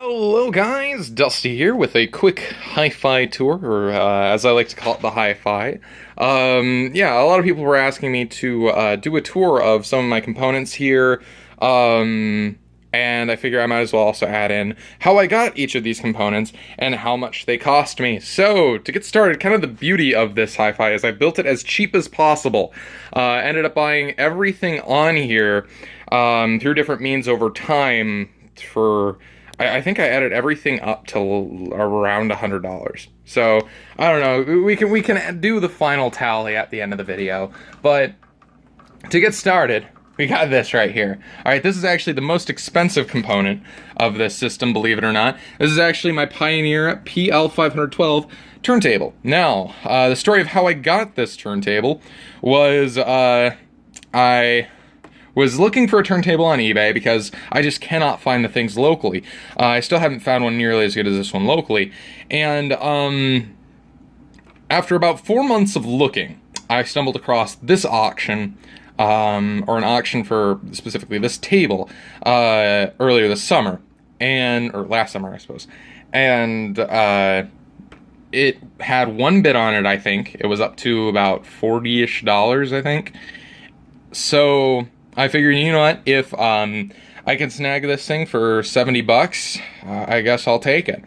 Hello guys, Dusty here with a quick hi-fi tour, or as I like to call it, the hi-fi. Yeah, a lot of people were asking me to do a tour of some of my components here, and I figure I might as well also add in how I got each of these components and how much they cost me. So, to get started, kind of the beauty of this hi-fi is I built it as cheap as possible. Ended up buying everything on here through different means over time for... I think I added everything up till around $100. So I don't know. We can do the final tally at the end of the video. But to get started, we got this right here. All right, this is actually the most expensive component of this system, believe it or not. This is actually my Pioneer PL512 turntable. Now, the story of how I got this turntable was I was looking for a turntable on eBay because I just cannot find the things locally. I still haven't found one nearly as good as this one locally. And after about 4 months of looking, I stumbled across this auction, or an auction for specifically this table, earlier this summer, or last summer, I suppose. And it had one bid on it, I think. It was up to about $40-ish, I think. So I figured, you know what, if I can snag this thing for 70 bucks, I guess I'll take it.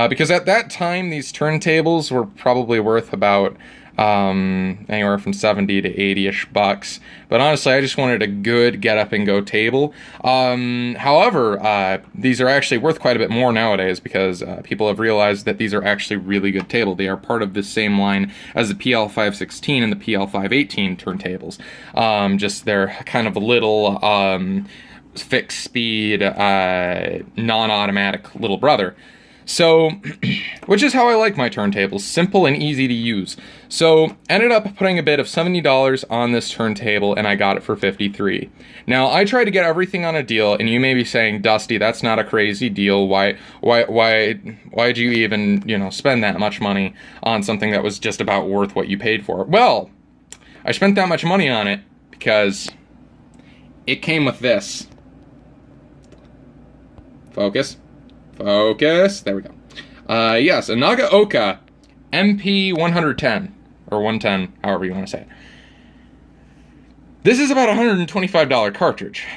Because at that time, these turntables were probably worth about anywhere from 70 to 80-ish bucks. But honestly, I just wanted a good get-up-and-go table. However, these are actually worth quite a bit more nowadays because people have realized that these are actually really good tables. They are part of the same line as the PL516 and the PL518 turntables. Just they're kind of a little fixed speed, non-automatic little brother. So, which is how I like my turntables, simple and easy to use. So, ended up putting a bid of $70 on this turntable, and I got it for $53. Now, I tried to get everything on a deal, and you may be saying, Dusty, that's not a crazy deal. Why'd you even, spend that much money on something that was just about worth what you paid for? Well, I spent that much money on it because it came with this. Focus. There we go. Yes, a Nagaoka MP110, or 110, however you want to say it. This is about a $125 cartridge.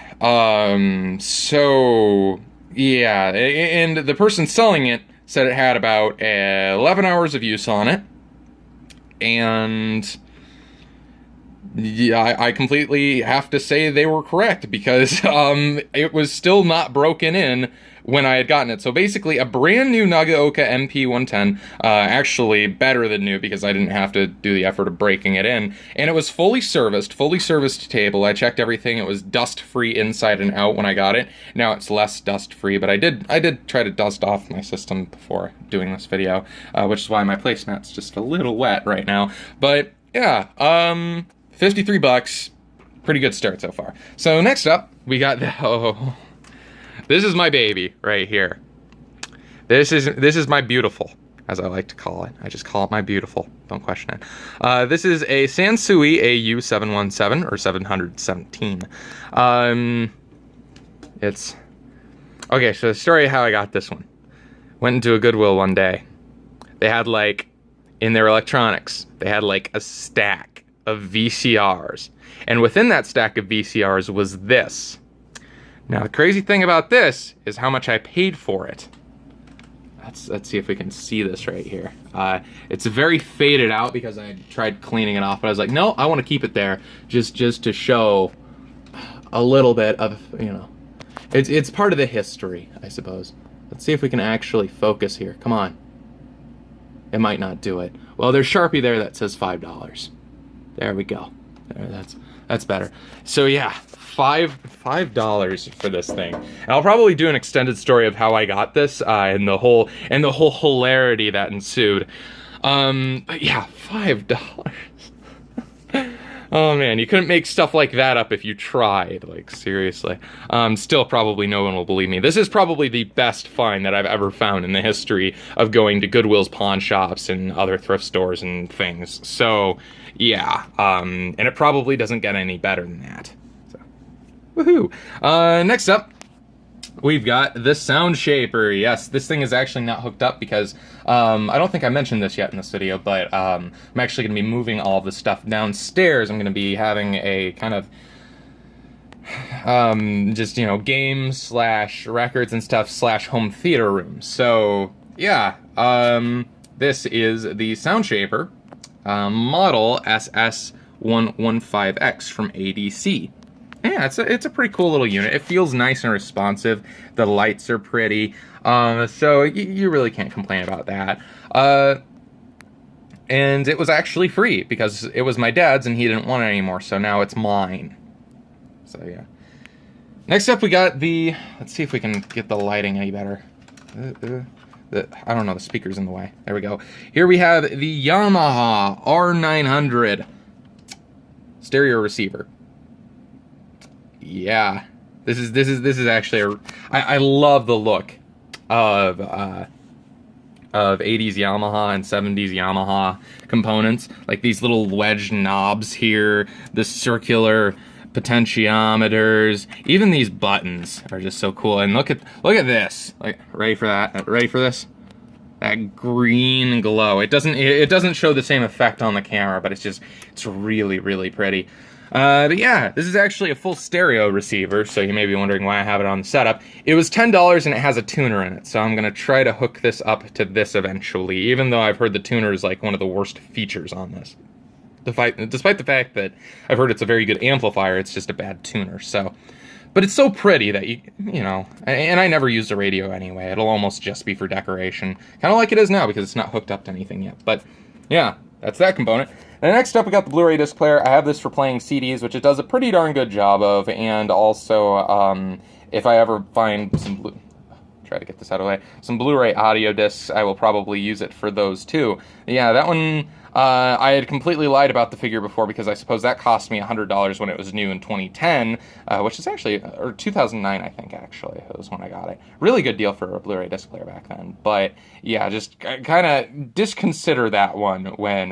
So, yeah, and the person selling it said it had about 11 hours of use on it, and yeah, I completely have to say they were correct, because it was still not broken in when I had gotten it. So basically, a brand new Nagaoka MP110, actually better than new because I didn't have to do the effort of breaking it in, and it was fully serviced table. I checked everything. It was dust-free inside and out when I got it. Now it's less dust-free, but I did try to dust off my system before doing this video, which is why my placemat's just a little wet right now. But yeah, 53 bucks, pretty good start so far. So next up, we got this is my baby right here. This is my beautiful, as I like to call it. I just call it my beautiful. Don't question it. This is a Sansui AU717 or 717. It's okay. So the story of how I got this one. Went into a Goodwill one day. They had in their electronics, they had a stack of VCRs, and within that stack of VCRs was this. Now, the crazy thing about this is how much I paid for it. Let's see if we can see this right here. It's very faded out because I tried cleaning it off, but I was like, no, I want to keep it there just to show a little bit of, it's part of the history, I suppose. Let's see if we can actually focus here. Come on. It might not do it. Well, there's Sharpie there that says $5. There we go. That's better. So yeah, $5 for this thing. And I'll probably do an extended story of how I got this, and the whole hilarity that ensued. But yeah, $5. Oh man, you couldn't make stuff like that up if you tried, seriously. Still probably no one will believe me. This is probably the best find that I've ever found in the history of going to Goodwill's pawn shops and other thrift stores and things. So, yeah, and it probably doesn't get any better than that. So, woohoo! Next up, we've got the Sound Shaper. Yes, this thing is actually not hooked up because I don't think I mentioned this yet in this video, but I'm actually going to be moving all of this stuff downstairs. I'm going to be having a kind of just, you know, games slash records and stuff slash home theater room. So yeah, this is the Sound Shaper model SS115X from ADC. Yeah, it's a pretty cool little unit. It feels nice and responsive. The lights are pretty, so you really can't complain about that. And it was actually free because it was my dad's and he didn't want it anymore, so now it's mine. So yeah. Next up we got the, let's see if we can get the lighting any better. I don't know, the speaker's in the way. There we go. Here we have the Yamaha R900 stereo receiver. Yeah, this is actually I love the look of 80s Yamaha and 70s Yamaha components, like these little wedge knobs here, the circular potentiometers, even these buttons are just so cool. And look at this. Like, ready for that? Ready for this? That green glow. It doesn't show the same effect on the camera, but it's really, really pretty. But yeah, this is actually a full stereo receiver, so you may be wondering why I have it on the setup. It was $10 and it has a tuner in it, so I'm gonna try to hook this up to this eventually, even though I've heard the tuner is like one of the worst features on this. Despite the fact that I've heard it's a very good amplifier, it's just a bad tuner, so. But it's so pretty that you know, and I never use the radio anyway, it'll almost just be for decoration. Kind of like it is now because it's not hooked up to anything yet, but yeah, that's that component. And next up, we got the Blu-ray disc player. I have this for playing CDs, which it does a pretty darn good job of, and also, if I ever find some try to get this out of the way, some Blu-ray audio discs, I will probably use it for those too. Yeah, that one, I had completely lied about the figure before because I suppose that cost me $100 when it was new in 2010, which is actually, or 2009 I think actually, was when I got it. Really good deal for a Blu-ray disc player back then, but yeah, just kind of disconsider that one when,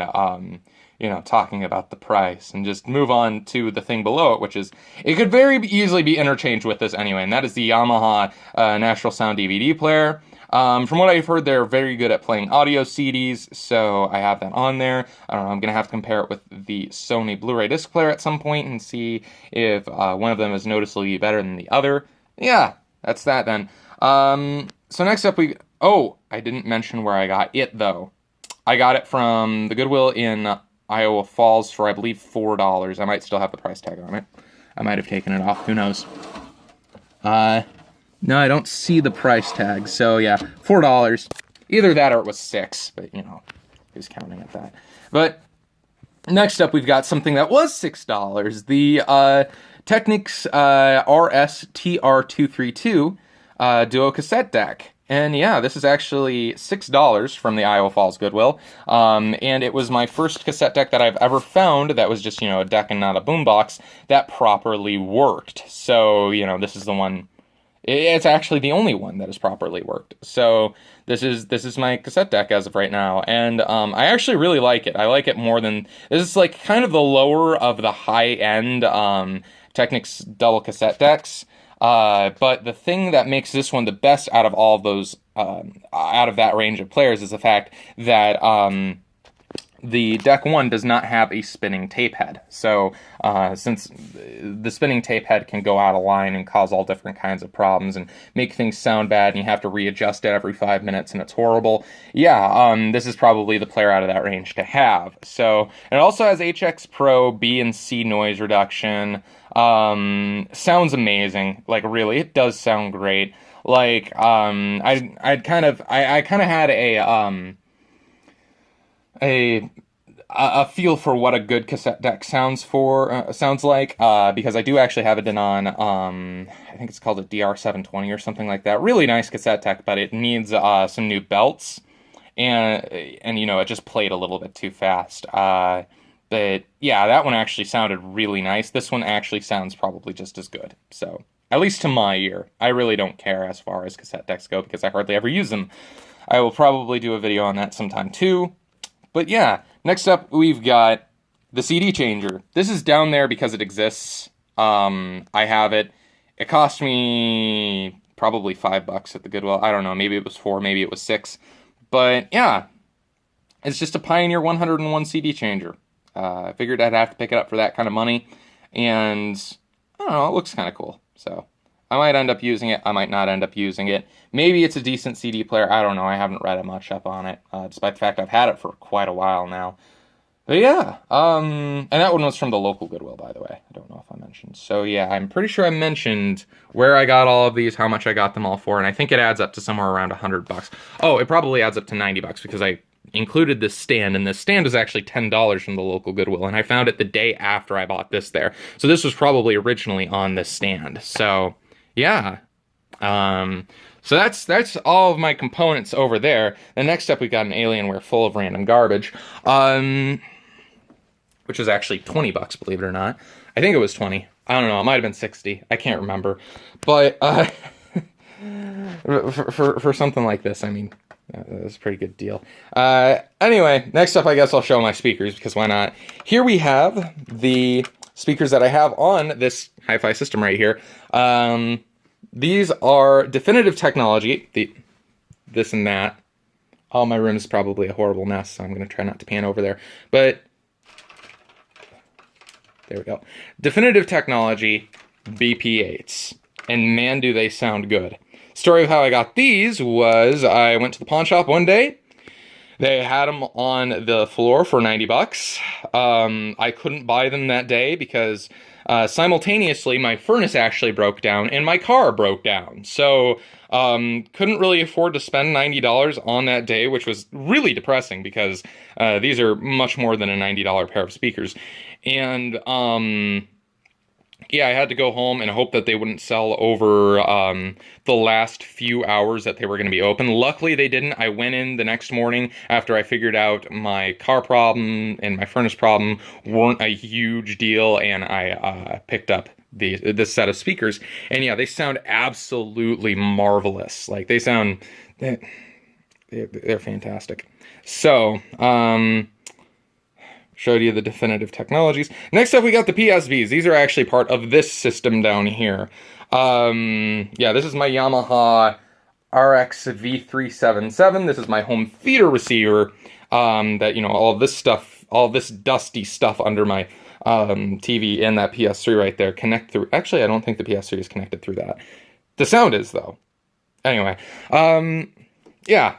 you know, talking about the price, and just move on to the thing below it, which is, it could very easily be interchanged with this anyway, and that is the Yamaha Natural Sound DVD player. From what I've heard, they're very good at playing audio CDs, so I have that on there. I don't know, I'm going to have to compare it with the Sony Blu-ray disc player at some point and see if one of them is noticeably better than the other. Yeah, that's that then. So next up oh, I didn't mention where I got it though. I got it from the Goodwill in Iowa Falls for, I believe, $4. I might still have the price tag on it. I might have taken it off, who knows. No, I don't see the price tag, so yeah, $4. Either that or it was $6, but you know, who's counting at that. But next up, we've got something that was $6, the Technics RS-TR232 Duo cassette deck. And yeah, this is actually $6 from the Iowa Falls Goodwill, and it was my first cassette deck that I've ever found that was just, you know, a deck and not a boombox that properly worked. So, you know, this is the one, it's actually the only one that has properly worked. So this is my cassette deck as of right now, and I actually really like it. I like it more than, this is like kind of the lower of the high-end Technics double cassette decks. But the thing that makes this one the best out of all of those, out of that range of players, is the fact that the Deck 1 does not have a spinning tape head. So since the spinning tape head can go out of line and cause all different kinds of problems and make things sound bad, and you have to readjust it every 5 minutes and it's horrible, yeah, this is probably the player out of that range to have. So, and it also has HX Pro B and C noise reduction. Sounds amazing. Like, really, it does sound great. Like, I kind of had a feel for what a good cassette deck sounds like, because I do actually have it in on, I think it's called a DR720 or something like that. Really nice cassette deck, but it needs some new belts, and you know, it just played a little bit too fast. But yeah, that one actually sounded really nice. This one actually sounds probably just as good. So, at least to my ear. I really don't care as far as cassette decks go because I hardly ever use them. I will probably do a video on that sometime too. But yeah, next up we've got the CD changer. This is down there because it exists. I have it. It cost me probably $5 at the Goodwill. I don't know, maybe it was 4, maybe it was 6. But yeah, it's just a Pioneer 101 CD changer. I figured I'd have to pick it up for that kind of money, and I don't know, it looks kind of cool. So I might end up using it, I might not end up using it. Maybe it's a decent CD player, I don't know, I haven't read much up on it, despite the fact I've had it for quite a while now. But yeah, and that one was from the local Goodwill, by the way. I don't know if I mentioned. So yeah, I'm pretty sure I mentioned where I got all of these, how much I got them all for, and I think it adds up to somewhere around $100. Oh, it probably adds up to $90 because I included this stand, and this stand was actually $10 from the local Goodwill, and I found it the day after I bought this there. So this was probably originally on this stand. So yeah, so that's all of my components over there. And next up, we got an Alienware full of random garbage, which is actually $20, believe it or not. I think it was 20. I don't know. It might have been 60. I can't remember. But for something like this, I mean, that's a pretty good deal. Anyway, next up, I guess I'll show my speakers, because why not? Here we have the speakers that I have on this hi-fi system right here. These are Definitive Technology, this and that. Oh, my room is probably a horrible mess, so I'm going to try not to pan over there. But there we go. Definitive Technology BP8s. And man, do they sound good. Story of how I got these was I went to the pawn shop one day. They had them on the floor for $90. I couldn't buy them that day because simultaneously my furnace actually broke down and my car broke down. So couldn't really afford to spend $90 on that day, which was really depressing because these are much more than a $90 pair of speakers. And yeah, I had to go home and hope that they wouldn't sell over the last few hours that they were going to be open. Luckily, they didn't. I went in the next morning after I figured out my car problem and my furnace problem weren't a huge deal, and I picked up this set of speakers. And yeah, they sound absolutely marvelous. Like, they sound... They're fantastic. So, showed you the Definitive Technologies. Next up, we got the PSVs. These are actually part of this system down here. Yeah, this is my Yamaha RX V377. This is my home theater receiver. That, you know, all this stuff, all this dusty stuff under my TV and that PS3 right there connect through. Actually, I don't think the PS3 is connected through that. The sound is, though. Anyway, yeah.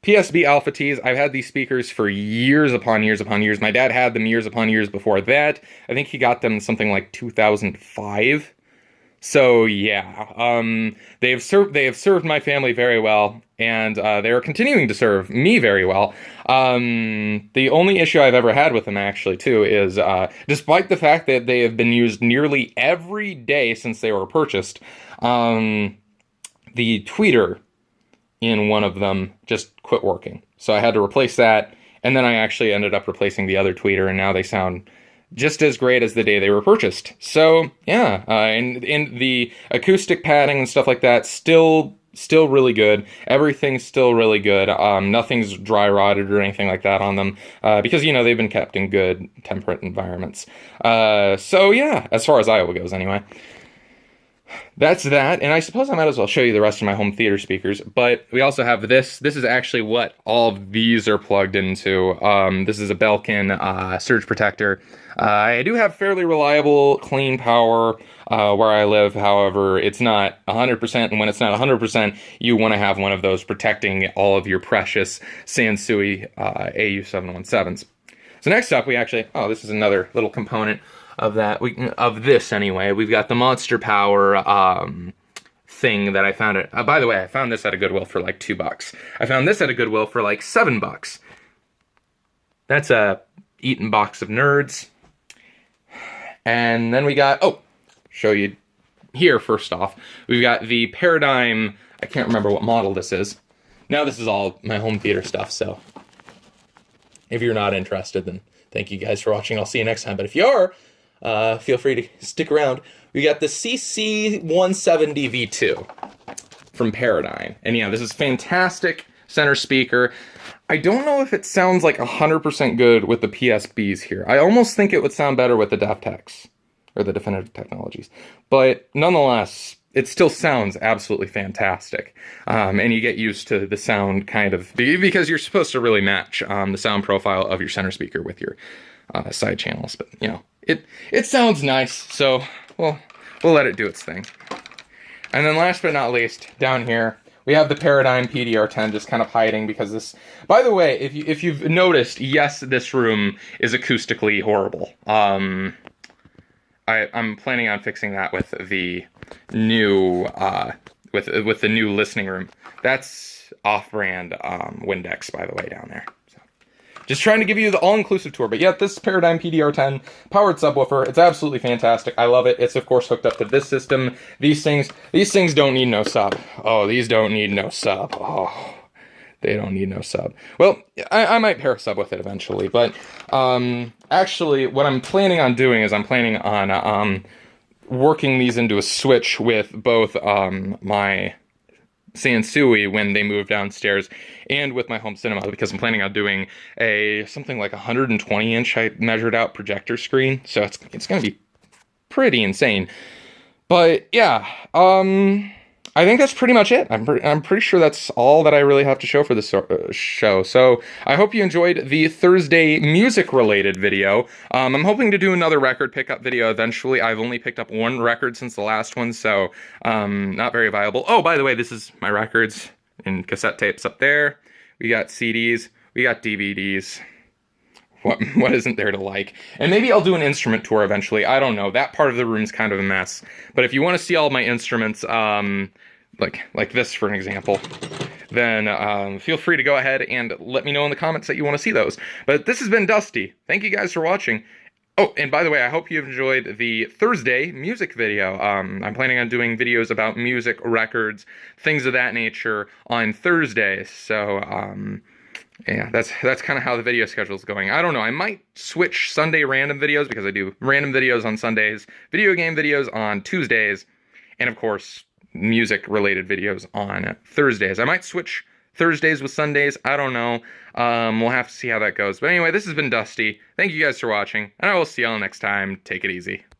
PSB Alpha Ts. I've had these speakers for years upon years upon years. My dad had them years upon years before that. I think he got them something like 2005. So yeah, they have served my family very well, and they are continuing to serve me very well. The only issue I've ever had with them, actually, too, is despite the fact that they have been used nearly every day since they were purchased, the tweeter in one of them just quit working. So I had to replace that, and then I actually ended up replacing the other tweeter, and now they sound just as great as the day they were purchased. So yeah, and the acoustic padding and stuff like that, still really good. Everything's still really good. Nothing's dry rotted or anything like that on them, because, you know, they've been kept in good temperate environments. So yeah, as far as Iowa goes anyway. That's that, and I suppose I might as well show you the rest of my home theater speakers, but we also have this. This is actually what all of these are plugged into. This is a Belkin surge protector. I do have fairly reliable, clean power where I live. However, it's not 100%, and when it's not 100%, you want to have one of those protecting all of your precious Sansui AU717s. So next up, we actually, oh, this is another little component of that, of this anyway. We've got the Monster Power thing that I found it. By the way, I found this at a Goodwill for like $2. I found this at a Goodwill for like $7. That's a eaten box of nerds. And then we got, oh, show you here first off. We've got the Paradigm, I can't remember what model this is. Now this is all my home theater stuff, so if you're not interested, then thank you guys for watching. I'll see you next time. But if you are, feel free to stick around. We got the CC170V2 from Paradigm. And yeah, this is fantastic center speaker. I don't know if it sounds like 100% good with the PSBs here. I almost think it would sound better with the DefTechs, or the Definitive Technologies. But nonetheless, it still sounds absolutely fantastic. And you get used to the sound kind of, because you're supposed to really match the sound profile of your center speaker with your side channels. But, you know, it sounds nice, so we'll let it do its thing. And then last but not least, down here, we have the Paradigm PDR10 just kind of hiding because this, by the way, if you've noticed, yes, this room is acoustically horrible. I'm planning on fixing that with the new with the new listening room. That's off-brand Windex, by the way, down there. So, just trying to give you the all-inclusive tour. But yeah, this Paradigm PDR10 powered subwoofer, it's absolutely fantastic. I love it. It's of course hooked up to this system. These things don't need no sub. Oh, these don't need no sub. Oh. They don't need no sub. Well, I might pair a sub with it eventually, but actually what I'm planning on doing is I'm planning on working these into a switch with both my Sansui when they move downstairs and with my home cinema, because I'm planning on doing something like 120 inch I measured out projector screen, so it's going to be pretty insane. But yeah, I think that's pretty much it. I'm pretty sure that's all that I really have to show for this show. So I hope you enjoyed the Thursday music-related video. I'm hoping to do another record pickup video eventually. I've only picked up one record since the last one, so not very viable. Oh, by the way, this is my records and cassette tapes up there. We got CDs. We got DVDs. What isn't there to like? And maybe I'll do an instrument tour eventually. I don't know. That part of the room's kind of a mess. But if you want to see all my instruments, like this for an example, then feel free to go ahead and let me know in the comments that you want to see those. But this has been Dusty. Thank you guys for watching. Oh, and by the way, I hope you've enjoyed the Thursday music video. I'm planning on doing videos about music, records, things of that nature on Thursdays. So, yeah, that's kind of how the video schedule is going. I don't know. I might switch Sunday random videos because I do random videos on Sundays, video game videos on Tuesdays, and of course, music-related videos on Thursdays. I might switch Thursdays with Sundays. I don't know. We'll have to see how that goes. But anyway, this has been Dusty. Thank you guys for watching, and I will see y'all next time. Take it easy.